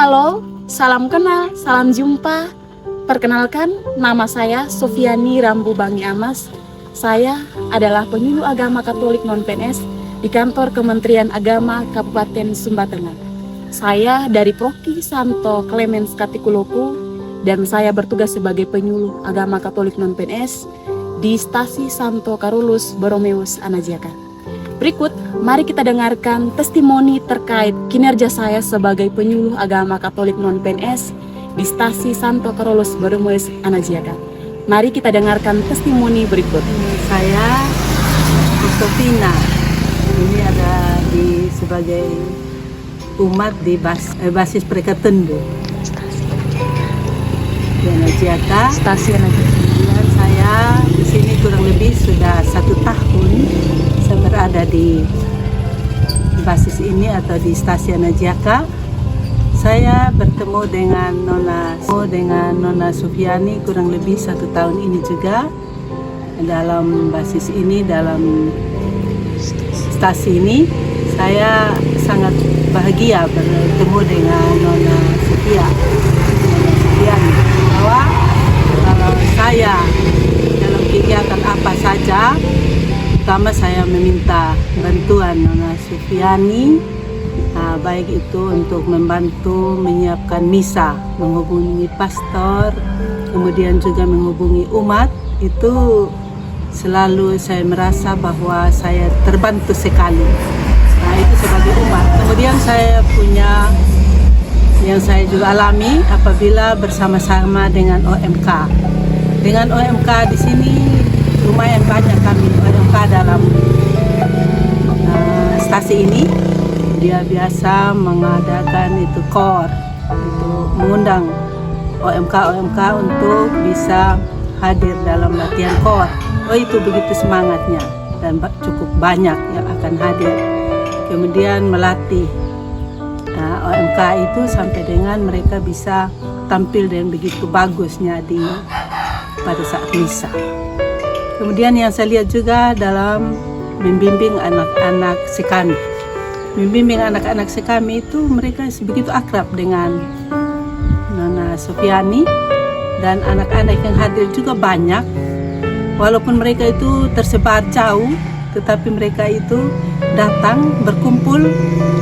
Halo, salam kenal, salam jumpa. Perkenalkan, nama saya Sofiani Rambu Bangi Amas. Saya adalah penyuluh agama Katolik non-PNS di kantor Kementerian Agama Kabupaten Sumba Tengah. Saya dari Proki Santo Clemens Katikuloko dan saya bertugas sebagai penyuluh agama Katolik non-PNS di Stasi Santo Carolus Borromeus Anaziaka. Berikut, mari kita dengarkan testimoni terkait kinerja saya sebagai penyuluh agama Katolik non-PNS di Stasi Santo Carolus Borromeus Anaziaka. Mari kita dengarkan testimoni berikut. Saya Sofina, ini ada sebagai umat di basis Prekatendu di Anaziaka. Stasi Anaziaka. Dan saya di sini kurang lebih sudah 1 tahun saya berada di basis ini atau di Stasi Anaziaka. Saya bertemu dengan Nona Sufiani kurang lebih 1 tahun ini juga dalam basis ini, dalam stasi ini. Saya sangat bahagia bertemu dengan Nona Sufiani bahwa kalau saya dalam kegiatan apa saja, pertama saya meminta bantuan Nona Sufiani, baik itu untuk membantu menyiapkan misa, menghubungi pastor, kemudian juga menghubungi umat. Itu selalu saya merasa bahwa saya terbantu sekali. Nah, itu sebagai umat. Kemudian saya punya yang saya juga alami apabila bersama-sama dengan OMK. Dengan OMK di sini lumayan banyak kami OMK dalam stasi ini. Dia biasa mengadakan itu KOR, itu mengundang OMK untuk bisa hadir dalam latihan KOR. Oh, itu begitu semangatnya dan cukup banyak yang akan hadir. Kemudian melatih OMK itu sampai dengan mereka bisa tampil dengan begitu bagusnya pada saat misa. Kemudian yang saya lihat juga dalam membimbing anak-anak sekami. Membimbing anak-anak sekami itu mereka begitu akrab dengan Nona Sufiani, dan anak-anak yang hadir juga banyak. Walaupun mereka itu tersebar jauh, tetapi mereka itu datang berkumpul,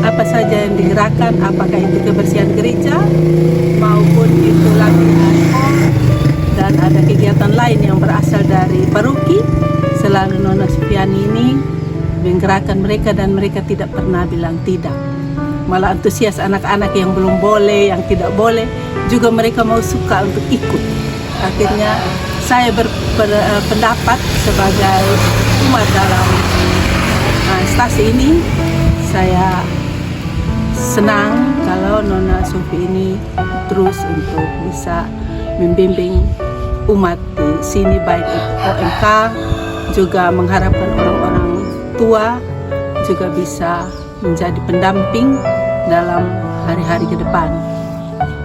apa saja yang digerakkan, apakah itu kebersihan gereja maupun itu latihan dan ada kegiatan lain yang berasal dari paroki. Selalu Nona Sufiani ini menggerakkan mereka dan mereka tidak pernah bilang tidak. Malah antusias anak-anak yang belum boleh, yang tidak boleh, juga mereka mau suka untuk ikut. Akhirnya saya berpendapat sebagai umat dalam stasi ini, saya senang kalau Nona Sufi ini terus untuk bisa membimbing umat di sini, baik itu OMK, juga mengharapkan orang-orang tua juga bisa menjadi pendamping dalam hari-hari ke depan.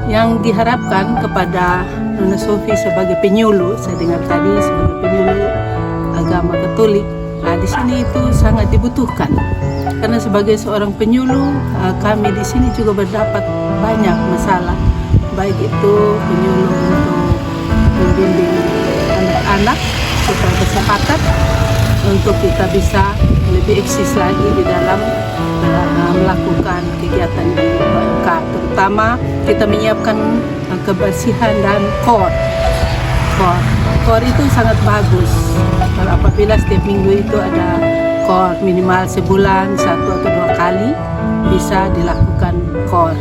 Yang diharapkan kepada Nona Sufi sebagai penyuluh, saya dengar tadi sebagai penyuluh agama Katolik, di sini itu sangat dibutuhkan. Karena sebagai seorang penyuluh, kami di sini juga berdapat banyak masalah, baik itu penyuluh untuk membimbing anak-anak supaya bersepakat untuk kita bisa lebih eksis lagi di dalam melakukan kegiatan di OMK. Terutama kita menyiapkan kebersihan dan KOR. KOR itu sangat bagus. Kalau apabila setiap minggu itu ada KOR minimal sebulan 1 atau 2 kali bisa dilakukan KOR.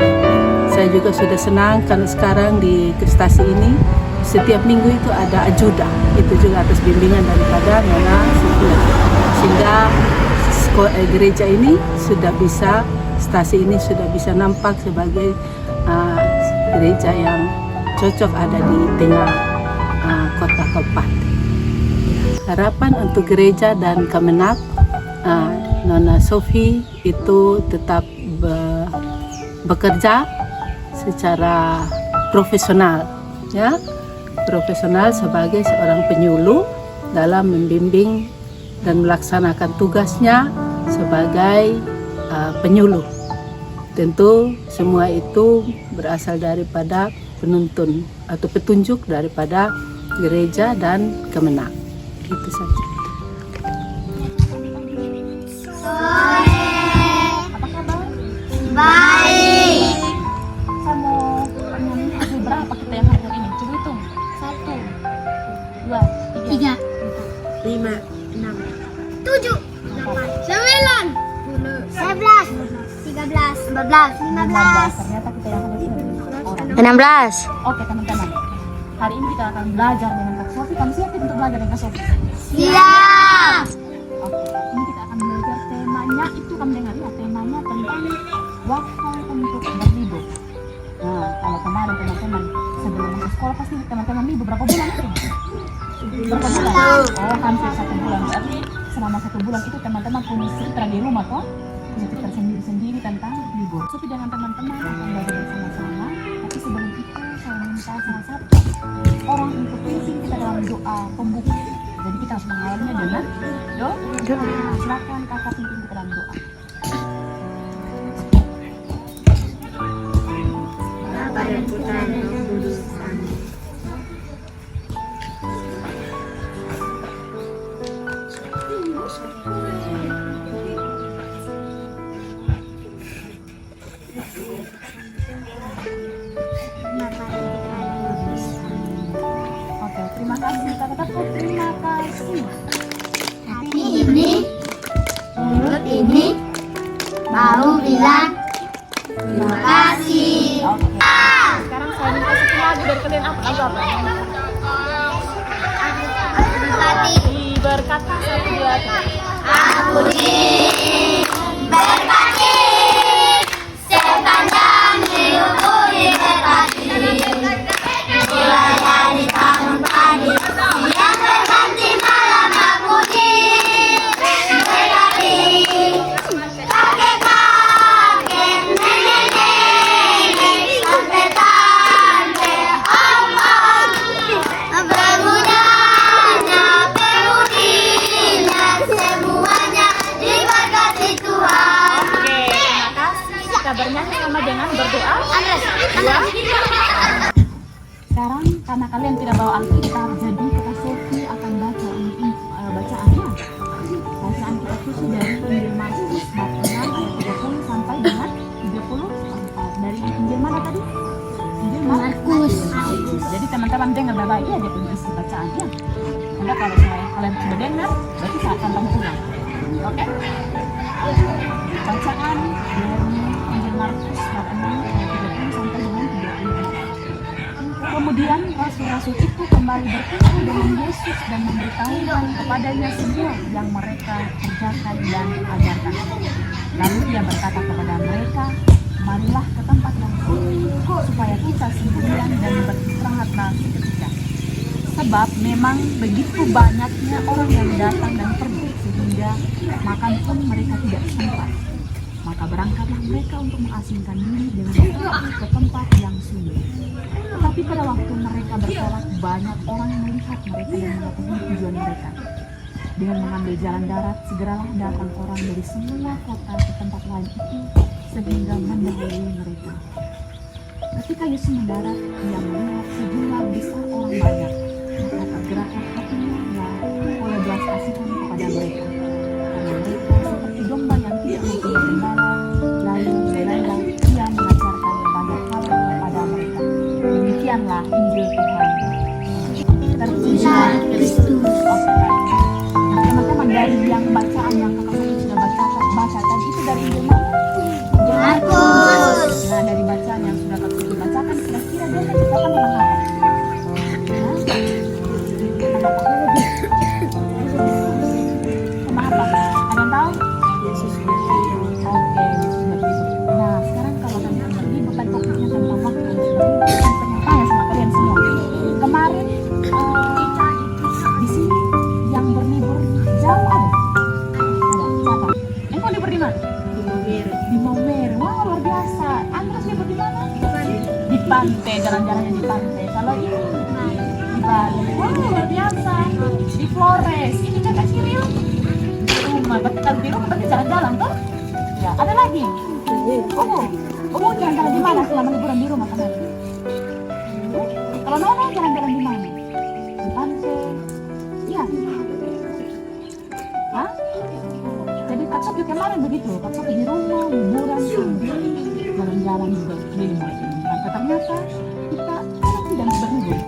Saya juga sudah senang karena sekarang di stasi ini setiap minggu itu ada ajuda, itu juga atas bimbingan daripada Nona Sufiani, sehingga gereja ini sudah bisa, stasi ini sudah bisa nampak sebagai gereja yang cocok ada di tengah kota kabupaten. Harapan untuk gereja dan Kemenak, Nona Sufi itu tetap bekerja secara profesional, ya. Profesional sebagai seorang penyuluh dalam membimbing dan melaksanakan tugasnya sebagai penyuluh. Tentu semua itu berasal daripada penuntun atau petunjuk daripada gereja dan Kemenak. Itu saja. Apa kabar? Baik. Saya mau nyanyi lagu berapa kita yang hari ini? Coba hitung. 1, 2, 3, 5, 6, 7, 8, 9, 10, 11, 13, 14, 15, Ternyata kita yang hari ini orang. 16. Oke teman-teman, hari ini kita akan belajar dengan Kak Sofi. Kamu siap untuk belajar dengan Kak Sofi? Siap. Oke, ini kita akan belajar temanya itu kamu dengar ya, temanya tentang waktu untuk berlibur. Nah, kalau kemarin teman-teman sebelum masuk sekolah pasti teman-teman libur berapa bulan itu? Berapa bulan? Oh, hampir 1 bulan. Berarti selama 1 bulan itu teman-teman punya cerita di rumah toh? Punya cerita sendiri-sendiri tentang libur. Sofi dengan teman-teman akan belajar bersama-sama. Tapi sebelum itu saya minta salah satu orang untuk pimpin kita dalam doa pembuka. Jadi kita harus mengawalnya dengan doa. Silakan kakak pimpin kita dalam doa. Bapa dan Putra dan Roh Kudus. Amin. Oke, terima kasih kakak-kakak. Terima kasih. Hati ini, mulut ini, mau bilang terima kasih. Oke. Sekarang saya minta satu lagu dari kalian apa? Lagu apa? Hati Diberkati 1, 2, 3. aku diberkati, sepanjang hidupku diberkati. Mulai di tahun pagi yang berganti malam aku diberkati. Kakek-kakek, nenek-nenek, tante-tante, om-om, bermudahnya, pemudinya, semuanya diberkati Tuhan. Oke, terima kasih. Kita bernyanyi sama dengan berdoa. Sekarang karena kalian tidak bawa Alkitab, jadi Kak Sofi akan baca ini bacaannya. Bacaan kita khusus dari Injil Markus bab 6 ayat 30 sampai dengan 34. Dari Injil mana tadi? Injil Markus. Jadi teman-teman dengar baik-baik ya dia punya isi bacaannya. Karena kalau kalian sudah dengar, berarti saya akan pulang. Oke? Bacaan dari Injil Markus bab 6 ayat 30 sampai dengan 34. Kemudian rasul-rasul itu kembali berkumpul dengan Yesus dan memberitahukan kepadanya semua yang mereka kerjakan dan ajarkan. Lalu ia berkata kepada mereka, marilah ke tempat yang sunyi supaya kita sendirian dan beristirahatlah seketika. Sebab memang begitu banyaknya orang yang datang dan pergi sehingga makan pun mereka tidak sempat. Maka berangkatlah mereka untuk mengasingkan diri dengan ke tempat yang sunyi. Tetapi pada waktu mereka bertolak, banyak orang melihat mereka dan mengetahui tujuan mereka. Dengan mengambil jalan darat, segeralah datang orang dari semua kota ke tempat lain itu, sehingga mendahului mereka. Ketika Yesus mendarat, ia melihat sejumlah besar orang banyak, maka tergeraklah hatinya oleh belas kasihan kepada mereka. Karena mereka seperti domba yang tidak mempunyai gembala, lalu mulailah ia mengajarkan banyak hal kepada mereka. Demikianlah Injil Tuhan. Terpujilah Kristus. Nah, teman-teman, dari yang bacaan yang kakak Sofi sudah baca tadi itu dari Injil Markus. Nah, dari bacaan yang sudah kakak Sofi bacakan, kira-kira dia menceritakan tentang apa? Tentang apa? Ada yang tahu? Yesus berfirman. Oke, sudah begitu. Nah, sekarang kalau kalian berlibur, bukan topiknya tentang waktu. Saya pengen tanya sama kalian semua. Kemarin di sini yang berlibur jauh ada? Ada. Siapa? Engkau libur di mana? Di Maumere. Wah, luar biasa. Andres libur di mana? Di pantai, jalan-jalannya di pantai. Kalau ini di Bali. Wah, luar biasa. Di Flores. Ini kakak Cyril. Di rumah. Berarti kalau di rumah berarti jalan-jalan toh? Ya, ada lagi. jalan-jalan di mana selama liburan di rumah kemarin? Kalau Nono jalan-jalan di mana? Di pantai? Iya. Hah? Jadi Kak Sofi kemarin begitu, Kak Sofi di rumah, liburan, jalan-jalan juga di rumah. Ternyata kita tidak berlibur.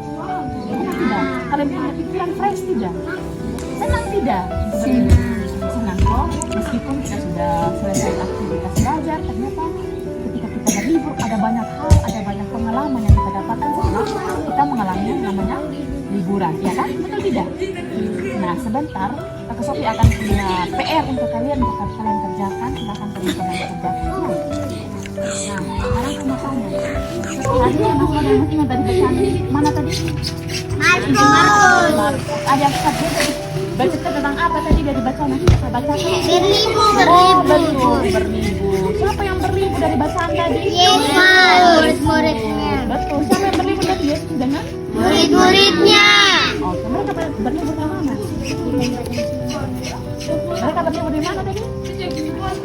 Tidak. Kalian punya pikiran fresh tidak? Senang tidak? Senang kok, meskipun kita sudah selesai aktivitas belajar, ternyata ketika kita berlibur ada banyak hal, ada banyak pengalaman yang kita dapatkan setelah kita mengalami yang namanya liburan, ya kan? Betul tidak? Nah, sebentar Kakak Sofi akan punya PR untuk kalian kerjakan, silahkan kalian kerjakan. Nah, sekarang sama kamu. Tadi yang tadi bacaan mana tadi? Markus. Ada apa tadi? Baca tentang apa tadi dari bacaan yang kita baca? Berlibur. Siapa yang berlibur dari bacaan tadi? Yesus, murid-muridnya. Betul. Siapa yang berlibur dari Yesus dengan Murid-muridnya. Oke, mereka berlibur ke mana? Mereka berlibur di mana tadi?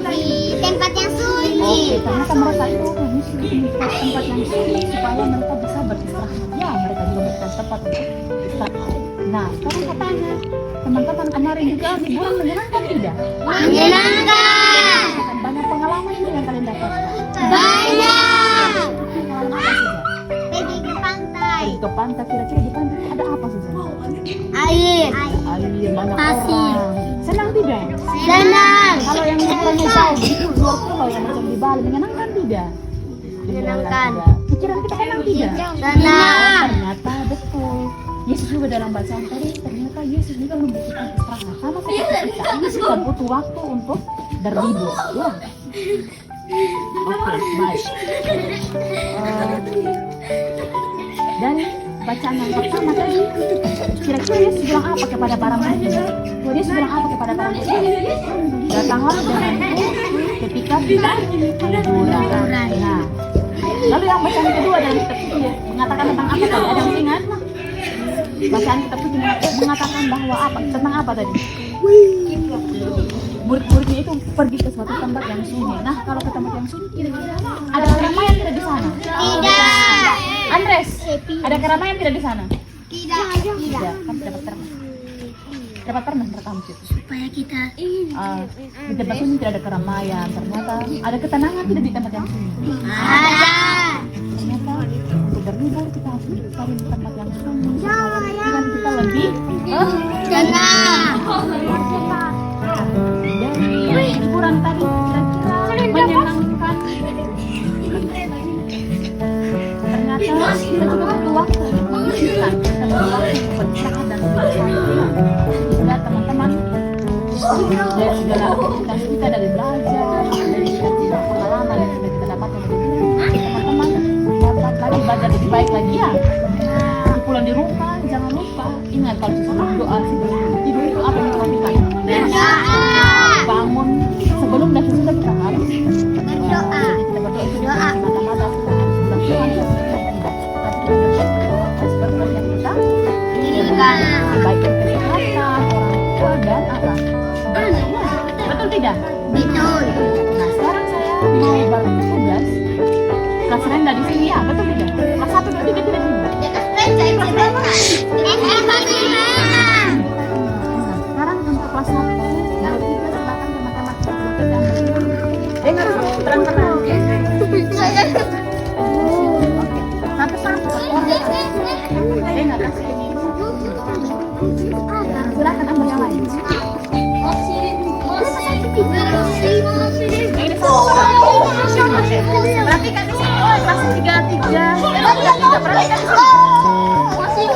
Di tempat yang sunyi. Oke, ternyata mereka itu mengisi di tempat yang sunyi supaya mereka bisa beristirahat. Ya, mereka juga bukan tempat untuk istirahat. Nah, sekarang saya tanya, teman-teman kemarin juga liburan menyenangkan tidak? Menyenangkan. Banyak pengalaman juga yang kalian dapatkan. Banyak. Pengalaman apa saja? Pergi ke pantai. Pergi ke pantai, kira-kira di pantai ada apa saja? Air. Air, banyak Pasir. orang. Senang tidak? Senang. Kalau yang misalnya jauh itu luar pulau yang macam di Bali menyenangkan tidak? Menyenangkan. Pikiran kita senang tidak? Senang. Ternyata betul. Yesus juga dalam bacaan tadi ternyata Yesus juga membutuhkan istirahat sama seperti kita. Ini juga butuh waktu untuk berlibur. Ya. Oke, baik. Dari bacaan yang pertama tadi, kira-kira Yesus bilang apa kepada para murid? Yesus bilang apa kepada para murid? Datanglah denganku ketika kita liburan. Nah, lalu yang bacaan kedua dari kitab suci mengatakan tentang apa tadi? Ada yang ingat? Bacaan kitab suci mengatakan bahwa apa? Tentang apa tadi? Murid-muridnya itu pergi ke suatu tempat yang sunyi. Nah, kalau ke tempat yang sunyi, ada keramaian tidak di sana? Tidak. Andres, ada keramaian tidak di sana? Tidak. Tidak. Kamu dapat pernah? Dapat pernah pertama itu? Supaya kita Di tempat sunyi tidak ada keramaian. Ternyata ada ketenangan tidak di tempat yang sunyi. ada. Ternyata untuk berlibur kita harus mencari tempat yang sunyi. Dan kita lebih Tenang. dari liburan tadi kira-kira menyenangkan. Ternyata kita juga butuh waktu untuk mengisikan, kita butuh waktu untuk beristirahat dan bersantai. Sehingga teman-teman dari segala aktivitas kita dari belajar, dari segala pengalaman yang sudah kita dapatkan dari sini, teman-teman dapat lagi belajar lebih baik lagi ya. Pulang di rumah jangan lupa ingat kalau sebelum doa sebelum tidur itu apa yang kita lakukan? Bangun sebelum dan sesudah kita harus Berdoa. kita berdoa itu mata-mata kita harus bilang Tuhan seperti yang kita Inginkan. baik kesehatan orang tua dan apa betul tidak? Betul. Nah sekarang saya mau bagi tugas kelas rendah di sini ya betul tidak? Kelas 1 dan 3 tidak juga. Sekarang untuk kelas 1 dan 3 silakan teman-teman dengar terang-terang. Oke, satu-satu dengar kasih ini. Silakan ambil yang lain. Ini perhatikan di sini. Oh, kelas 3 perhatikan di sini.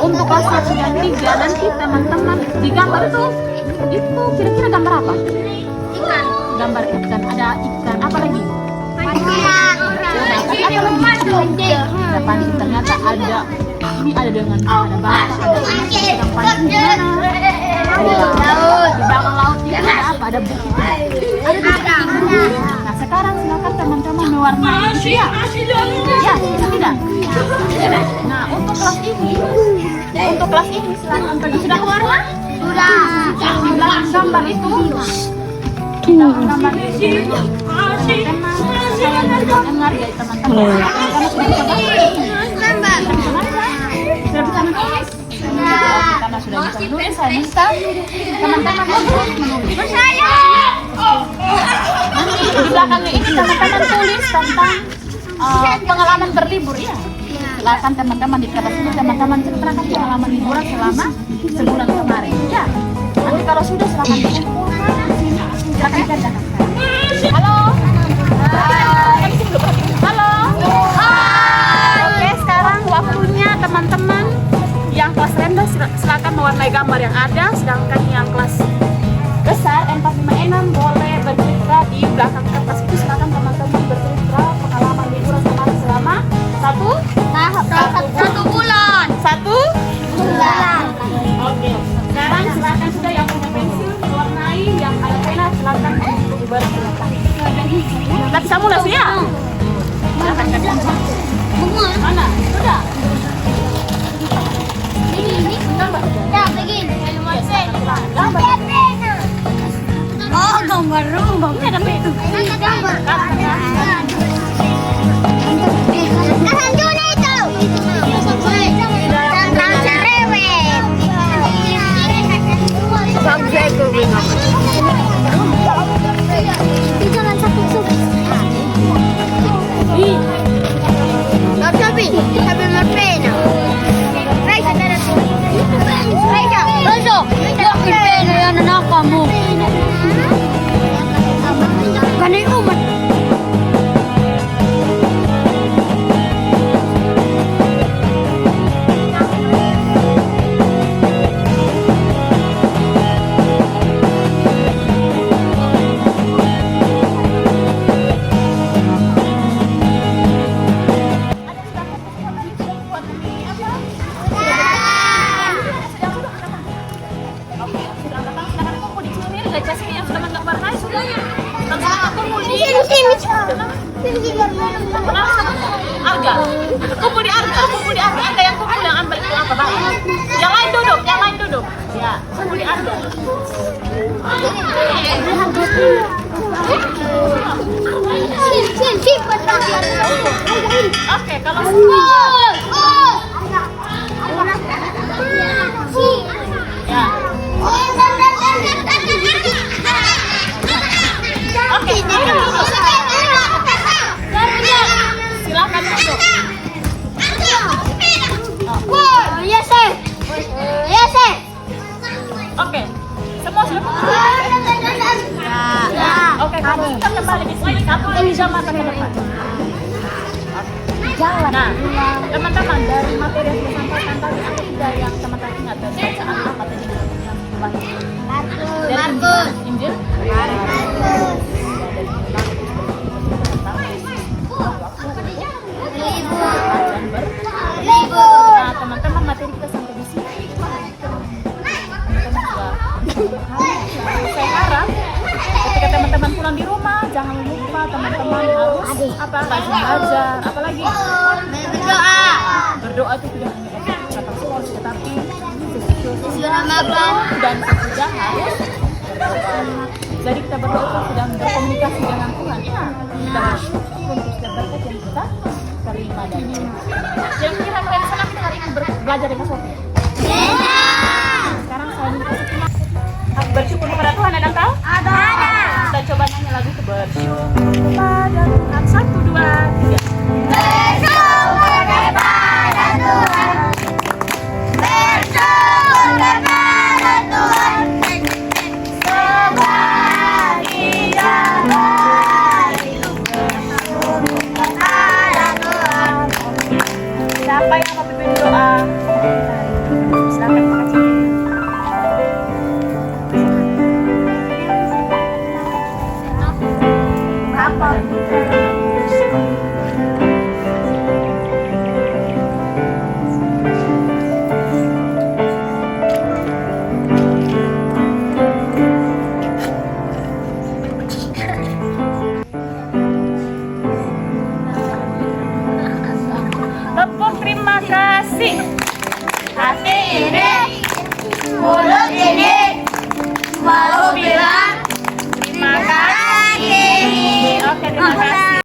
Untuk kelas 1 dan 3 nanti teman-teman di gambar itu kira-kira gambar apa? Ikan. Gambar ikan, ada ikan, apa lagi? Ada pancing, ternyata ada ini ada dengan ada bata, ada ikan sedang pancing di mana? Di belakang laut itu ada apa? Ada bukit. Ada bukit. Nah sekarang silakan teman-teman mewarnai itu ya. Ya, tidak? Nah untuk kelas ini silakan tadi sudah warna? Sudah. Di belakang gambar itu. Di belakang gambar itu teman-teman saya menghargai teman-teman. Teman-teman sudah bisa baca? Sudah bisa menulis? Karena sudah bisa menulis, saya minta teman-teman untuk menulis. Nanti di belakangnya ini teman-teman tulis tentang pengalaman berlibur ya. Silakan teman-teman di kertas ini teman-teman ceritakan pengalaman liburan selama sebulan kemarin. Ya. Nanti kalau sudah silakan dikumpulkan. Silakan dikerjakan. Halo. Halo. Oke, sekarang waktunya teman-teman yang kelas rendah silakan mewarnai gambar yang ada, sedangkan yang kelas besar 456 boleh bercerita di belakang kertas itu. Silakan teman-teman bercerita pengalaman liburan kemarin selama satu bulan. Oke. Sekarang silakan sudah yang punya pensil mewarnai, yang ada pena silakan untuk bercerita. Kita bisa mulai sih ya. Silakan kalian. Mana? Sudah. Ini gambar. Ya, begini. Gambar. Oh, gambar rumah. Ini ada pena. Ada gambar. Jangan sampai sampai marpena. Raisa dari Raisa, Raisa, pena yang anak kamu. Kanai umat. Arga, kumpul di Arga, Anda yang kumpul yang ambil itu apa bang? Yang lain duduk, ya, kumpul di Arga. Oke, kalau ya. Oke, silakan duduk. Oke, semua sudah. Oke, kamu kita kembali di sini. Kamu bisa mata ke depan. Nah, teman-teman dari materi yang disampaikan tadi ada tidak yang teman-teman ingat dari bacaan apa tadi yang dibaca? Markus. Injil. Nah, teman-teman materi kita sampai di sini. Saya harap ketika teman-teman pulang di rumah jangan lupa teman-teman harus apa rajin belajar, apalagi berdoa itu tidak hanya kata suara tetapi dan juga harus jadi kita berdoa itu sedang berkomunikasi dengan Tuhan ya, kita bersyukur untuk setiap berkat yang kita terima dari kira-kira kalian senang kita hari ini belajar dengan Sofia? Sekarang saya minta bersyukur kepada Tuhan, ada kau? Ada. Kita coba nyanyi lagu itu bersyukur kepada Tuhan. 1, 2, 3. Bersyukur kepada Tuhan. Bersyukur kepada Tuhan. Sebab Dia baik. Bersyukur kepada Tuhan. Siapa yang mau pimpin doa? Silakan makasih. Tepuk terima kasih. Hati ini, mulut ini, mau bilang terima kasih. Oke, terima kasih.